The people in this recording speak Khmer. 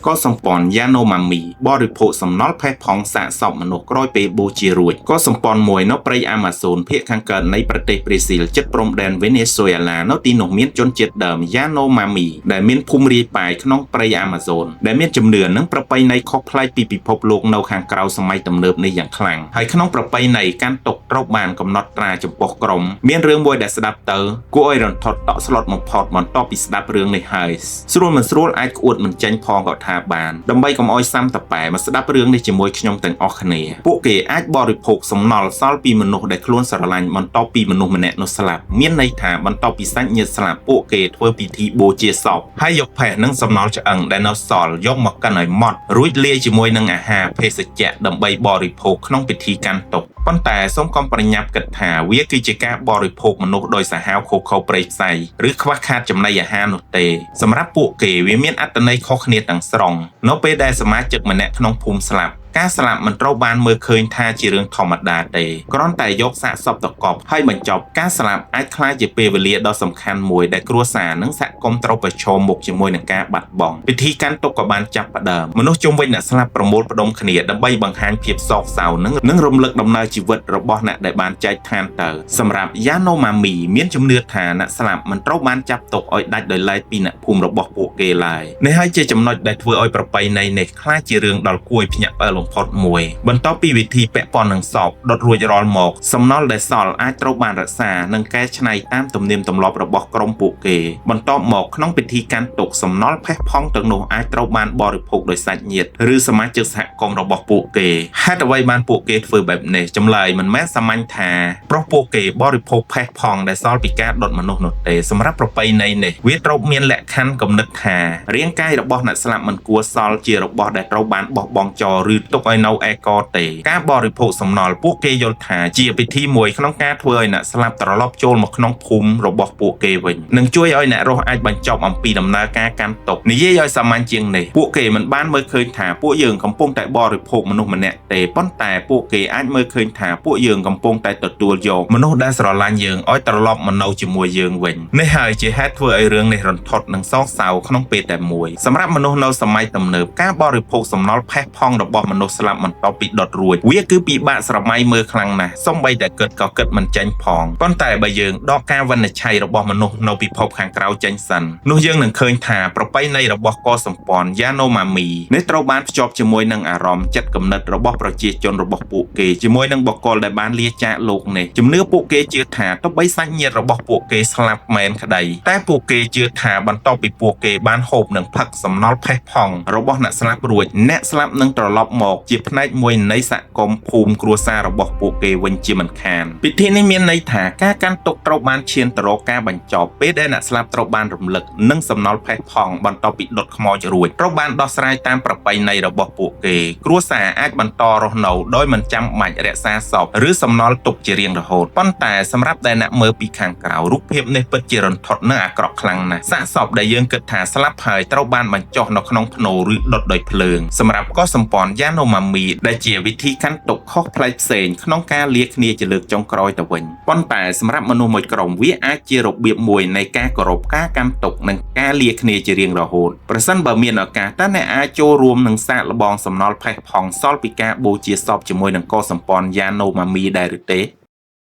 ก็សម្ព័ន្ធយ៉ាណូម៉ាមីបរិភោគសំណល់ផេះផង់សាកសពមនុស្សក្រោយពេលបូជារួចក៏សម្ព័ន្ធមួយនៅព្រៃអាម៉ាហ្សូនភាគខាងកើតនៃប្រទេសប្រេស៊ីលជិតព្រំដែនវេណេស៊ុយអេឡានៅទីនោះមានជនជាតិដើមយ៉ាណូម៉ាមីដែលមានភូមិរាយប៉ាយក្នុងព្រៃអាម៉ាហ្សូនដែលមានជំនឿនិងប្រពៃណីខុសប្លែកពីពិភពលោកនៅខាងក្រៅសម័យទំនើបនេះយ៉ាងខ្លាំងហើយក្នុងប្រពៃណីកាន់ទុកត្រូវបានកំណត់ត្រាចំពោះក្រុមមានរឿងមួយដែលស្ដាប់ទៅគួរឲ្យរន្ធត់តក់ស្លុតបំផុតបន្ទាប់ពីស្ដាប់រឿងនេះហើយស្រួលមិនស្រួលអាចក្អួតមិនចេញផងក៏ថាបានដើម្បីកុំឲ្យសាំតប៉ែមកស្ដាប់រឿងនេះជាមួយខ្ញុំទាំងអស់គ្នាពួកគេអាចបរិភោគសំណល់សល់ពីមនុស្សដែលខ្លួនស្រឡាញ់បន្ទាប់ពីមនុស្សម្នាក់នោះស្លាប់មានន័យថាបន្ទាប់ពីសាច់ញាតិស្លាប់ពួកគេធ្វើពិធីបូជាសពហើយយកផេះនិងសំណល់ឆ្អឹងដែលនៅសល់យកមកកិនឲ្យម៉ត់រួចលាយជាមួយនឹងអាហារភេសជ្ជៈដើម្បីបរិភោគក្នុងពិធីកាន់ទុក្ខប៉ុន្តែសូមកុំប្រញាប់គិតថាវាគឺជាការបរិភោគមនុស្សដោយសាហាវខូខើព្រៃផ្សៃឬខ្វះខាតចំណីអាហារនោះទេសម្រាប់ពួកគេវាមានអត្ថន័យខុសគ្នាទាំងស្រុងនៅពេលដែលសមាជិកម្នាក់ក្នុងភូមិស្លាប់ការស្លាប់មិនត្រូវបានមើលឃើញថាជារឿងធម្មតាទេគ្រាន់តែយកសាកសពទៅកប់ហើយបញ្ចប់ការស្លាប់អាចក្លាយជាពេលវេលាដ៏សំខាន់មួយដែលគ្រួសារនិងសហគមន៍ត្រូវប្រឈមមុខជាមួយនឹងការបាត់បង់ពិធីកាន់ទុក្ខក៏បានចាប់ផ្ដើមមនុស្សជុំវិញអ្នកស្លាប់ប្រមូលផ្ដុំគ្នាដើម្បីបង្ហាញភាពសោកសៅនិងរំលឹកដំណើរជីវិតរបស់អ្នកដែលបានចែកឋានទៅសម្រាប់យ៉ាណូម៉ាមីមានជំនឿថាអ្នកស្លាប់មិនត្រូវបានចាប់ទុកឲ្យដាច់ដោយឡែកពីអ្នកភូមិរបស់ពួកគេឡើយនេះហើយជាចំណុចដែលធ្វើឲ្យប្រពៃណីនេះក្លាយជារឿងដ៏គួរឲ្យភ្ញាក់ផ្អើលបំផុតមួយបន្ទាប់ពីវិធីពាក់ព័ន្ធនឹងសពដុតរួចរាល់មកសំណល់ដែលសល់អាចត្រូវបានរក្សានិងកែច្នៃតាមទំនៀមទម្លាប់របស់ក្រុមពួកគេបន្ទាប់មកក្នុងពិធីកាន់ទុក្ខសំណល់ផេះផង់ទាំងនោះអាចត្រូវបានបរិភោគដោយសាច់ញាតិឬសមាជិកសហគមន៍របស់ពួកគេហេតុអ្វីបានពួកគេធ្វើបែបនេះចម្លើយមិនមែនសាមញ្ញថាព្រោះពួកគេបរិភោគផេះផង់ដែលសល់ពីការដុតមនុស្សនោះទេសម្រាប់ប្រពៃណីនេះវាត្រូវមានលក្ខខណ្ឌគំនិតថារាងកាយរបស់អ្នកស្លាប់មិនគួរសល់ជារបស់ដែលត្រូវបានបោះបង់ចោលឬទុកឲ្យនៅឯកទេការបរិភោគសំណល់ពួកគេយល់ថាជាពិធីមួយក្នុងការធ្វើឲ្យអ្នកស្លាប់ត្រឡប់ចូលមកក្នុងភូមិរបស់ពួកគេវិញនិងជួយឲ្យអ្នករស់អាចបញ្ចប់អំពីដំណើរការកាន់ទុក្ខនិយាយឲ្យសាមញ្ញជាងនេះពួកគេមិនបានមើលឃើញថាពួកយើងកំពុងតែបរិភោគមនុស្សម្នាក់ទេប៉ុន្តែពួកគេអាចមើលឃើញថាពួកយើងកំពុងតែទទួលយកមនុស្សដែលស្រឡាញ់យើងឲ្យត្រឡប់មកនៅជាមួយយើងវិញនេះហើយជាហេតុធ្វើឲ្យរឿងនេះរន្ធត់និងសោកសៅក្នុងពេលតែមួយសម្រាប់មនុស្សនៅសម័យទំនើបការបរិភោគសំណល់ផេះផង់របស់មនុស្សស្លាប់បន្ទាប់ពីដុតរួចវាគឺពិបាកស្រមៃមើលខ្លាំងណាស់សូម្បីតែគិតក៏គិតមិនចេញផងប៉ុន្តែបើយើងដកការវិនិច្ឆ័យរបស់មនុស្សនៅពិភពខាងក្រៅចេញសិននោះយើងនឹងឃើញថាប្រពៃណីរបស់កសម្ព័ន្ធយ៉ាណូម៉ាមីនេះត្រូវបានភ្ជាប់ជាមួយនឹងអារម្មណ៍ចិត្តគំនិតរបស់ប្រជាជនរបស់ពួកគេជាមួយនឹងបុគ្គលដែលបានលាចាកលោកនេះជំនឿពួកគេជឿថាទោះបីសាច់ញាតិរបស់ពួកគេស្លាប់មែនក្តីតែពួកគេជឿថាបន្ទាប់ពីពួកគេបានហូបនិងផឹកសំណល់ផេះផង់របស់អ្នកស្លាប់រួចអ្នកស្លាប់នឹងត្រឡប់មកជាផ្នែកមួយនៃសហគមន៍ភូមិគ្រួសាររបស់ពួកគេវិញជាមិនខានពិធីនេះមានន័យថាការកាន់ទុក្ខត្រូវបានឈានទៅរកការបញ្ចប់ពេលដែលអ្នកស្លាប់ត្រូវបានរំលឹកនិងសំណល់ផេះផង់បន្ទាប់ពីដុតខ្មោចរួចត្រូវបានដោះស្រាយតាមប្រពៃណីរបស់ពួកគេគ្រួសារអាចបន្តរស់នៅដោយមិនចាំបាច់រក្សាសពឬសំណល់ទុកជារៀងរហូតប៉ុន្តែសម្រាប់តែអ្នកមើលពីខាងក្រៅរូបភាពនេះពិតជារន្ធត់និងអាក្រក់ខ្លាំងណាស់សាកសពដែលយើងគិតថាស្លាប់ហើយត្រូវបានបញ្ចុះនៅក្នុងភ្នូរឬដុតដោយភ្លើងសម្រាប់កសម្ព័ន្ធយ៉ាណូម៉ាមីដែលជាវិធីកាន់ទុក្ខខុសប្លែកផ្សេងក្នុងការលាគ្នាជាលើកចុងក្រោយទៅវិញប៉ុន្តែសម្រាប់មនុស្សមួយក្រុមវាអាចជារបៀបមួយនៃការគោរពការកាន់ទុក្ខនិងការលាគ្នាជារៀងរហូតប្រសិនបើមានឱកាសតើអ្នកអាចចូលរួមនឹងសាកល្បងសំណល់ផេះផង់សល់ពីការបូជាសពជាមួយនឹងកសម្ព័ន្ធយ៉ាណូម៉ាមីដែរឬទេ